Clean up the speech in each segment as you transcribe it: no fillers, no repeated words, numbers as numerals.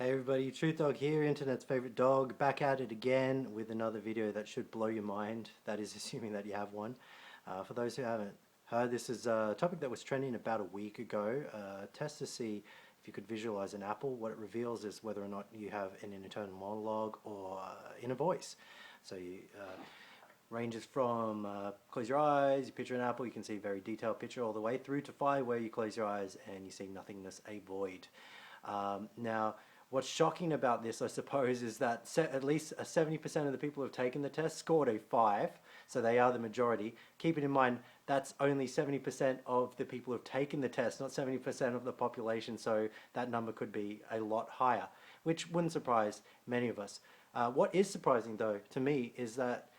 Hey everybody, Truth Dog here, internet's favorite dog, back at it again with another video that should blow your mind. That is assuming that you have one. For those who haven't heard, this is a topic that was trending about a week ago. Test to see if you could visualize an apple. What it reveals is whether or not you have an internal monologue or inner voice. So you ranges from close your eyes, you picture an apple, you can see a very detailed picture all the way through to 5 where you close your eyes and you see nothingness, a void. Now, what's shocking about this, I suppose, is that at least 70% of the people who have taken the test scored a 5, so they are the majority. Keeping in mind, that's only 70% of the people who have taken the test, not 70% of the population, so that number could be a lot higher, which wouldn't surprise many of us. What is surprising, though, to me, is that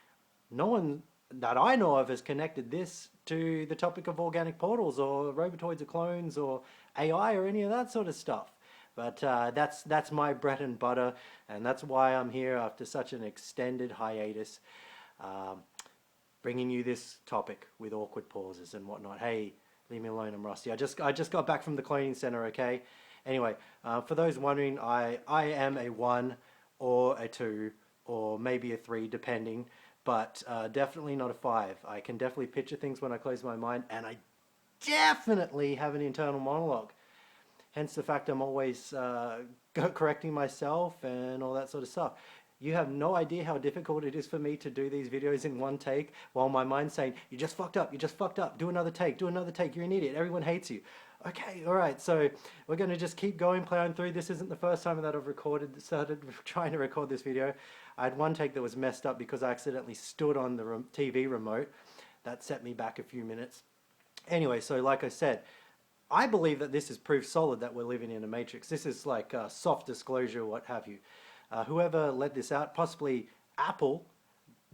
no one that I know of has connected this to the topic of organic portals or robotoids or clones or AI or any of that sort of stuff. But that's my bread and butter, and that's why I'm here after such an extended hiatus, bringing you this topic with awkward pauses and whatnot. Hey, leave me alone, I'm rusty. I just got back from the cloning center, okay? Anyway, for those wondering, I am a 1 or a 2 or maybe a 3, depending, but definitely not a 5. I can definitely picture things when I close my mind, and I definitely have an internal monologue. Hence the fact I'm always correcting myself and all that sort of stuff. You have no idea how difficult it is for me to do these videos in one take while my mind's saying, you just fucked up, you just fucked up, do another take, you're an idiot, everyone hates you. Okay, alright, so we're going to just keep going, plowing through. This isn't the first time that I've started trying to record this video. I had one take that was messed up because I accidentally stood on the TV remote. That set me back a few minutes. Anyway, so like I said, I believe that this is proof solid that we're living in a matrix. This is like soft disclosure, what have you. Whoever led this out, possibly Apple,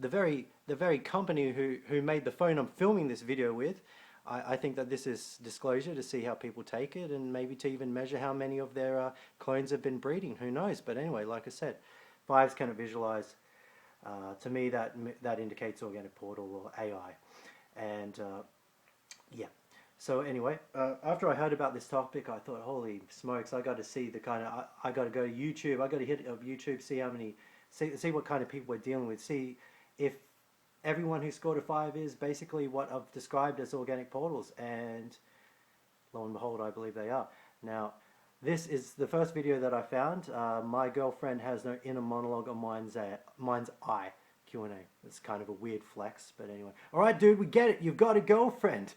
the very company who made the phone I'm filming this video with, I think that this is disclosure to see how people take it and maybe to even measure how many of their clones have been breeding. Who knows? But anyway, like I said, 5s cannot visualize. To me, that indicates organic portal or AI. And yeah. So anyway, after I heard about this topic, I thought, holy smokes, I got to see the kind of, I got to go to YouTube, I got to hit up YouTube, see what kind of people we're dealing with, see if everyone who scored a 5 is basically what I've described as organic portals, and lo and behold, I believe they are. Now, this is the first video that I found. My girlfriend has no inner monologue on mind's eye. Q&A. It's kind of a weird flex, but anyway. Alright dude, we get it. You've got a girlfriend.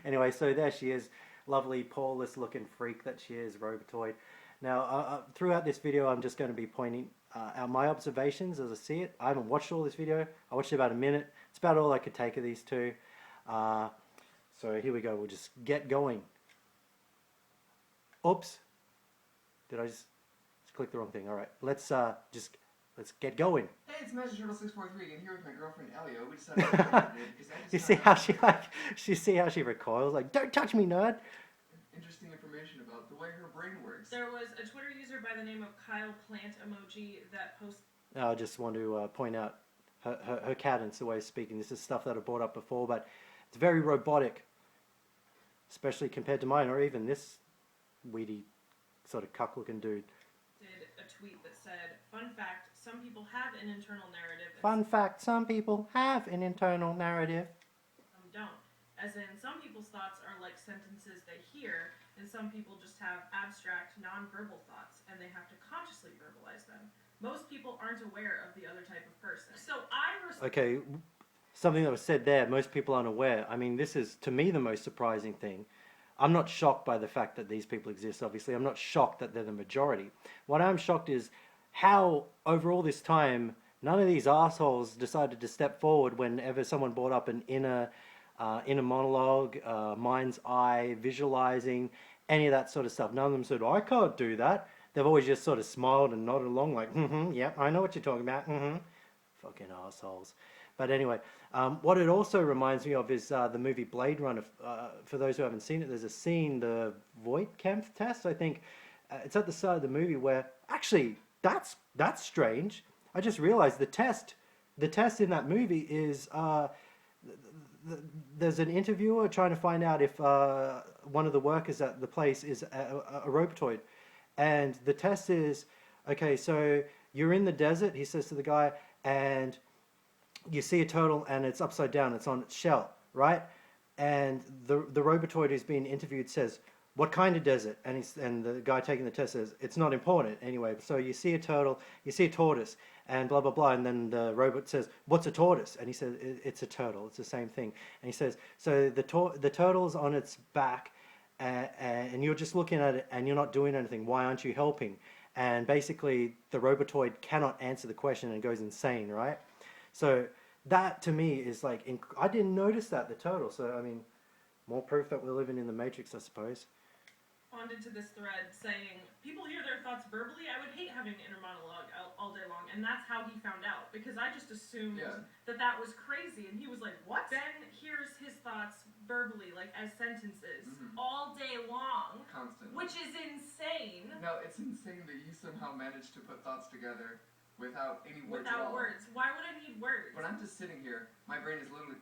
Anyway, so there she is. Lovely, poreless looking freak that she is, robotoid. Now, throughout this video, I'm just going to be pointing out my observations as I see it. I haven't watched all this video. I watched about a minute. It's about all I could take of these two. So here we go. We'll just get going. Oops. Did I just click the wrong thing? Alright, let's get going. Hey, it's Magic Turtle 643 and here with my girlfriend Elio. We decided to record it because I just You see how she recoils, like, don't touch me, nerd. interesting information about the way her brain works. There was a Twitter user by the name of Kyle Plant Emoji that posted. I just want to point out her cadence, the way of speaking. This is stuff that I brought up before, but it's very robotic, especially compared to mine, or even this weedy sort of cuck-looking dude. Did a tweet that said, "Fun fact: some people have an internal narrative. Fun fact: some people have an internal narrative. Some don't. As in, some people's thoughts are like sentences they hear, and some people just have abstract, non-verbal thoughts, and they have to consciously verbalize them. Most people aren't aware of the other type of person. So Okay, something that was said there. Most people aren't aware. I mean, this is to me the most surprising thing. I'm not shocked by the fact that these people exist, obviously. I'm not shocked that they're the majority. What I'm shocked is how, over all this time, none of these assholes decided to step forward whenever someone brought up an inner monologue, mind's eye, visualizing, any of that sort of stuff. None of them said, I can't do that. They've always just sort of smiled and nodded along like, yeah, I know what you're talking about, Fucking assholes. But anyway, what it also reminds me of is the movie Blade Runner. For those who haven't seen it, there's a scene, the Voight-Kempf test, I think. It's at the start of the movie where, actually, that's strange. I just realized the test in that movie is, there's an interviewer trying to find out if one of the workers at the place is a robotoid. And the test is, okay, so you're in the desert, he says to the guy, and you see a turtle and it's upside down, it's on its shell, right? And the robotoid who's being interviewed says, what kind of desert? And the guy taking the test says, it's not important anyway. So you see a turtle, you see a tortoise, and blah, blah, blah. And then the robot says, what's a tortoise? And he says, it's a turtle. It's the same thing. And he says, so the turtle's on its back, and you're just looking at it and you're not doing anything. Why aren't you helping? And basically, the robotoid cannot answer the question and goes insane, right? So that to me is like, I didn't notice that, the turtle. So, I mean, more proof that we're living in the Matrix, I suppose. Responded to this thread saying, people hear their thoughts verbally. I would hate having an inner monologue all day long. And that's how he found out. Because I just assumed that was crazy. And he was like, what? Ben hears his thoughts verbally, like as sentences, all day long. Constantly. Which is insane. No, it's insane that you somehow managed to put thoughts together without any words at Without all. words. Why would I need words? But I'm just sitting here, my brain is literally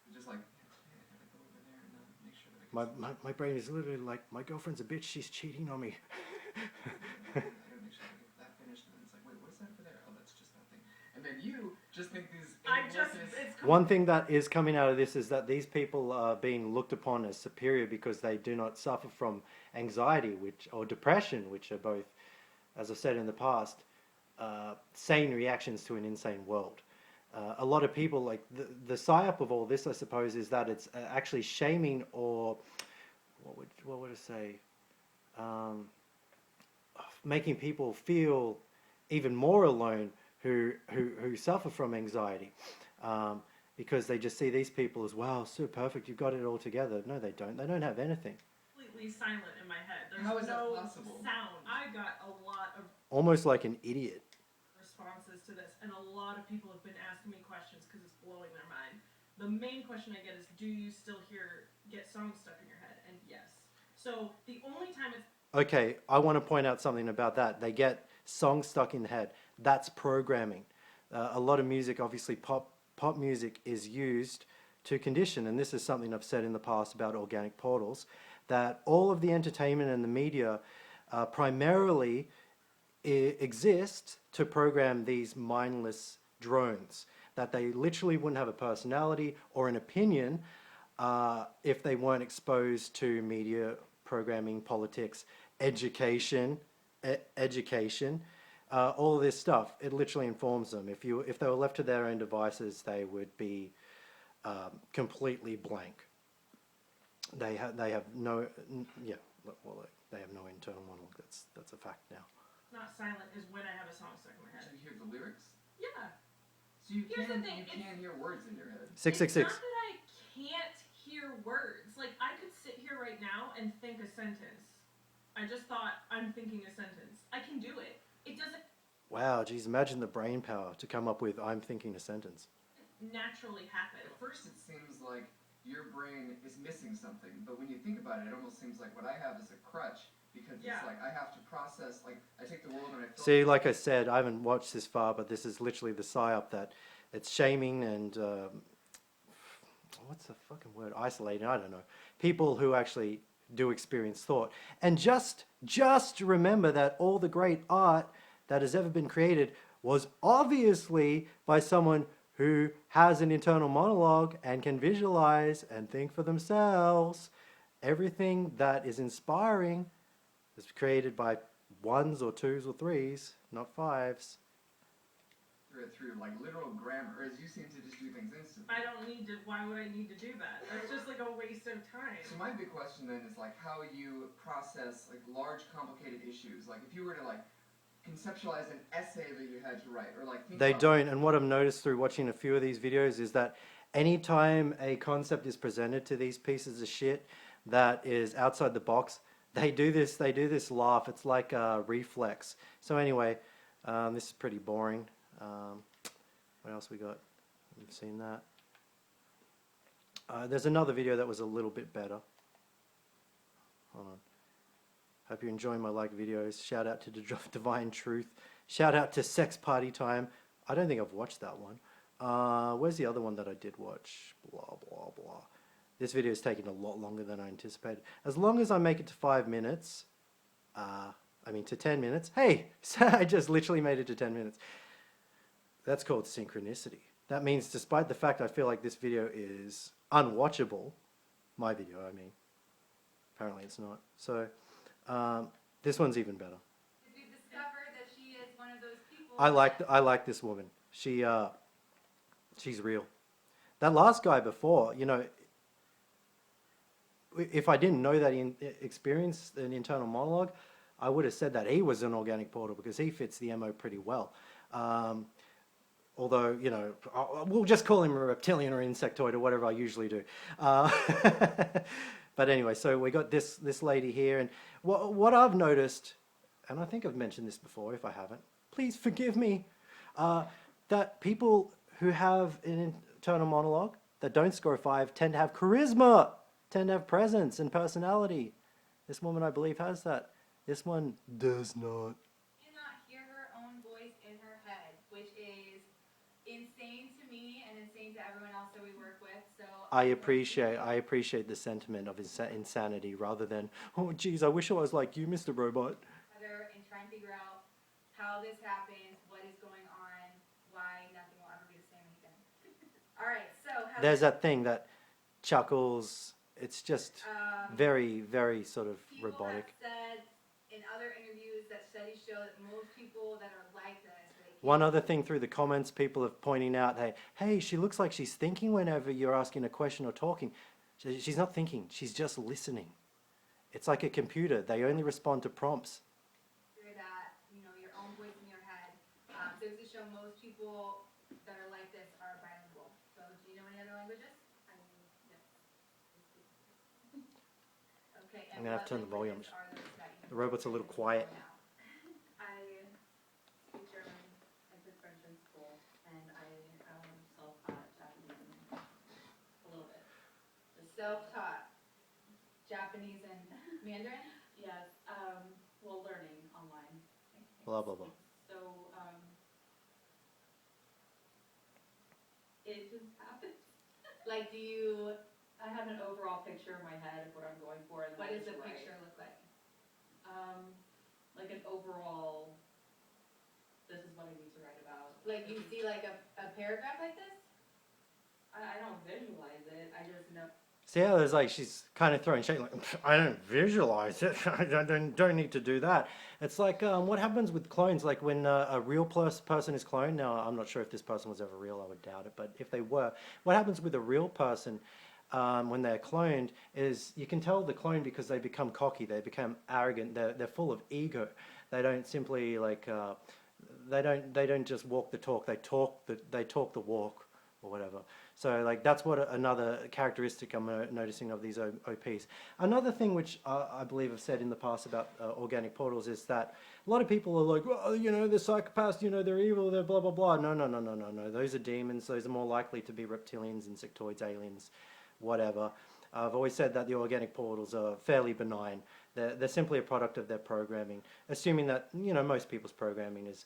just like, I gotta go over there and make sure that I can My brain is literally like, my girlfriend's a bitch, she's cheating on me. I gotta make sure I get that finished, and then it's like, wait, what's that over there? Oh, that's just that thing. And then you just think these One thing that is coming out of this is that these people are being looked upon as superior because they do not suffer from anxiety or depression, which are both, as I've said in the past, sane reactions to an insane world. A lot of people, like the psyop of all this, I suppose, is that it's actually shaming, or what would I say, making people feel even more alone who suffer from anxiety, because they just see these people as, wow, so perfect, you've got it all together. No, they don't. They don't have anything. Completely silent in my head. There's How is no that possible? sound. I got a lot of Almost like an idiot. responses to this, and a lot of people have been asking me questions because it's blowing their mind. The main question I get is, do you still get songs stuck in your head? And yes. So the only time it's Okay, I want to point out something about that. They get songs stuck in the head. That's programming. A lot of music, obviously pop music, is used to condition, and this is something I've said in the past about organic portals, that all of the entertainment and the media primarily exist to program these mindless drones, that they literally wouldn't have a personality or an opinion if they weren't exposed to media, programming, politics, education, all of this stuff. It literally informs them. If they were left to their own devices, they would be completely blank. They have no they have no internal monologue. That's a fact now. not silent is when I have a song stuck in my head. Do you hear the lyrics? Yeah. So you Here's the can thing, hear words in your head. 666. It's not that I can't hear words. Like, I could sit here right now and think a sentence. I just thought I'm thinking a sentence. I can do it. It doesn't Wow, geez, imagine the brain power to come up with "I'm thinking a sentence." naturally happen. At first it seems like your brain is missing something, but when you think about it, it almost seems like what I have is a crutch, because it's like I have to process, like I take the world and I See, like I said, I haven't watched this far, but this is literally the psyop that it's shaming and what's the fucking word? Isolating. I don't know. People who actually do experience thought, and just remember that all the great art that has ever been created was obviously by someone who has an internal monologue and can visualize and think for themselves. Everything that is inspiring is created by ones or twos or threes, not fives. through like literal grammar, whereas you seem to just do things instantly. I don't need to. Why would I need to do that? That's just like a waste of time. So my big question then is like how you process like large complicated issues. Like if you were to like conceptualize an essay that you had to write, or like think They about don't, and what I've noticed through watching a few of these videos is that anytime a concept is presented to these pieces of shit that is outside the box, they do this laugh. It's like a reflex. So anyway, this is pretty boring. What else we got? You've seen that. There's another video that was a little bit better. Hold on. Hope you're enjoying my like videos. Shout out to Divine Truth. Shout out to Sex Party Time. I don't think I've watched that one. Where's the other one that I did watch? Blah, blah, blah. This video is taking a lot longer than I anticipated. As long as I make it to 5 minutes, to 10 minutes. Hey, so I just literally made it to 10 minutes. That's called synchronicity. That means despite the fact I feel like this video is unwatchable, my video, I mean, apparently it's not. So this one's even better. Did we discover that she is one of those people? I like this woman. She's real. That last guy before, if I didn't know that he experienced an internal monologue, I would have said that he was an organic portal because he fits the MO pretty well. Although, we'll just call him a reptilian or insectoid or whatever I usually do. But anyway, so we got this lady here, and what I've noticed, and I think I've mentioned this before, if I haven't, please forgive me, that people who have an internal monologue that don't score a 5 tend to have charisma, tend to have presence and personality. This woman, I believe, has that. This one does not. Cannot hear her own voice in her head, which is insane to me and insane to everyone else that we work with. So I appreciate the sentiment of insanity rather than, oh geez, I wish I was like you, Mr. Robot. And try and figure out how this happens, what is going on, why nothing will ever be the same again. All right, so there's that thing that chuckles. It's just very, very sort of robotic. People have said in other interviews that studies show that most people that are like this. One other thing through the comments, people are pointing out, hey, she looks like she's thinking whenever you're asking a question or talking. She's not thinking. She's just listening. It's like a computer. They only respond to prompts. Hear that, your own voice in your head. Studies show most people that are like this are bilingual. So do you know any other languages? Yes. Okay. I'm going to have to turn the volume. The robot's a little quiet. I speak German. I took French in school, and I self-taught Japanese a little bit. Self-taught Japanese and Mandarin? Yes, learning online. Blah, blah, blah. So, it just happens. Like, I have an overall picture in my head of what I'm going for, and then what I does the just write. picture look like? Like an overall, this is what I need to write about. Like, you see like a paragraph like this? I don't visualize it, I just know. See how there's like, she's kind of throwing shade, like, I don't visualize it. I don't need to do that. It's like, what happens with clones? Like when a real person is cloned, now I'm not sure if this person was ever real, I would doubt it, but if they were, what happens with a real person when they're cloned is you can tell the clone because they become cocky, they become arrogant, they're full of ego. They don't simply like, they don't just walk the talk, they talk the walk or whatever. So like that's what another characteristic I'm noticing of these OPs. Another thing which I believe I've said in the past about organic portals is that a lot of people are like, well, they're psychopaths, they're evil, they're blah, blah, blah. No. Those are demons. Those are more likely to be reptilians, insectoids, aliens, whatever. I've always said that the organic portals are fairly benign. They're simply a product of their programming, assuming that, most people's programming is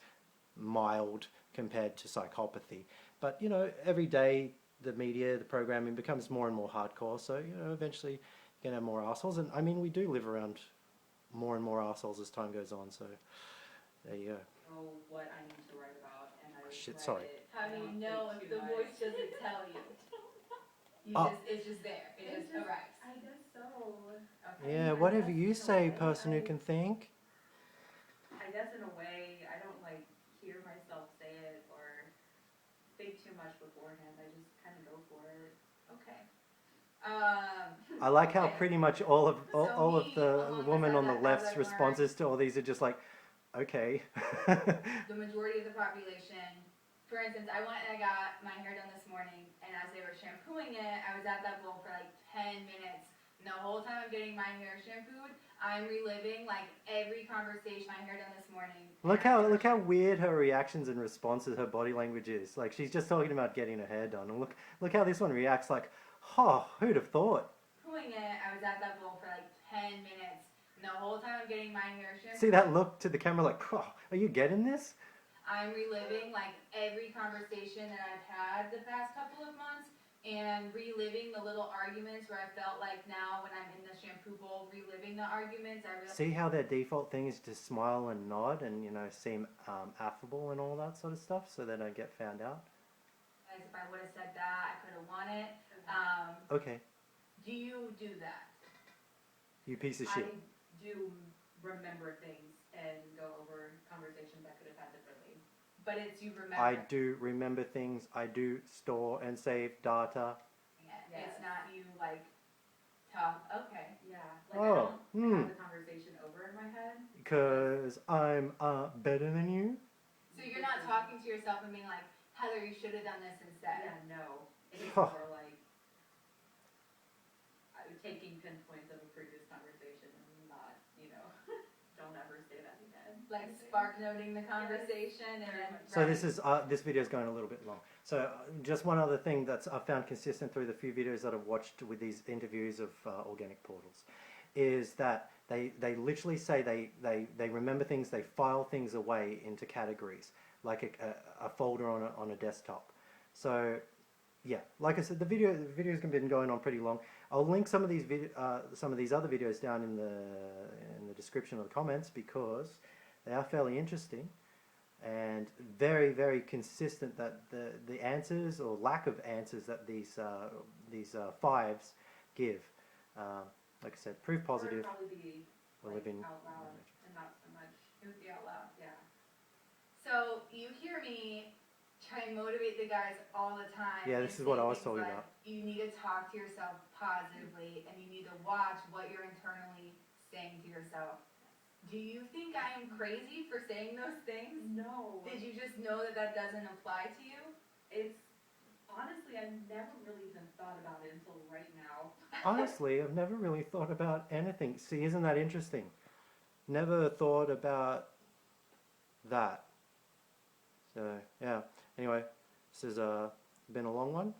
mild compared to psychopathy. But, every day the media, the programming becomes more and more hardcore. So, eventually you're going to have more assholes. And I mean, we do live around more and more assholes as time goes on. So there you go. Know what I need to write about, and I Shit, write sorry. it. How do you know if the voice doesn't tell you? It's just there. It just arrives. I guess so. Okay. Yeah, whatever you say, person who can think. I guess in a way, I don't hear myself say it or think too much beforehand. I just kind of go for it. Okay. I like how Okay. pretty much all of the along woman with on the that, as left's I've responses to all these are just like, okay. The majority of the population, for instance, I went and I got my hair done this morning, and as they were shampooing it, I was at that bowl for 10 minutes. And the whole time I'm getting my hair shampooed, I'm reliving every conversation, my hair done this morning. Look how weird her reactions and responses, her body language is. Like she's just talking about getting her hair done, and look how this one reacts. Like, oh, who'd have thought? Shampooing it, I was at that bowl for 10 minutes. And the whole time I'm getting my hair shampooed. See that look to the camera, like, oh, are you getting this? I'm reliving every conversation that I've had the past couple of months and reliving the little arguments where I felt like now when I'm in the shampoo bowl reliving the arguments, I realized See how their default thing is to smile and nod and, you know, seem affable and all that sort of stuff so they don't get found out? if I would have said that, I could have won it. Okay, Do you do that? you piece of I shit. do remember things and go over conversations I could have had differently. But it's you remember. I do remember things. I do store and save data. It's not you like talk. Okay. Yeah, like Oh, I don't have the conversation over in my head. Because I'm better than you. So you're not talking to yourself and being like, Heather, you should have done this instead. Yeah, no. It is Huh. more like taking pinpoints of a previous conversation and not, don't ever say that again. Like spark noting the conversation and then. So this video is going a little bit long. So just one other thing that's I found consistent through the few videos that I've watched with these interviews of organic portals is that they literally say they remember things, they file things away into categories like a folder on a desktop. So yeah, like I said, the video's been going on pretty long. I'll link some of these other videos down in the description or the comments because they are fairly interesting and very, very consistent. That the answers or lack of answers that these fives give, like I said, proof positive. Or it'd probably be We'll live in out loud and not so much. It would be out loud. Yeah. So you hear me try and motivate the guys all the time. Yeah, and this is what say I was things talking like, about. You need to talk to yourself positively, and you need to watch what you're internally saying to yourself. Do you think I am crazy for saying those things? No. Did you just know that doesn't apply to you? It's honestly, I've never really even thought about it until right now. Honestly, I've never really thought about anything. See, isn't that interesting? Never thought about that. So yeah. Anyway, this has been a long one.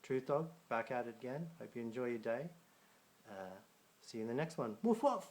Truth Dog, back at it again. Hope you enjoy your day. See you in the next one. Woof woof.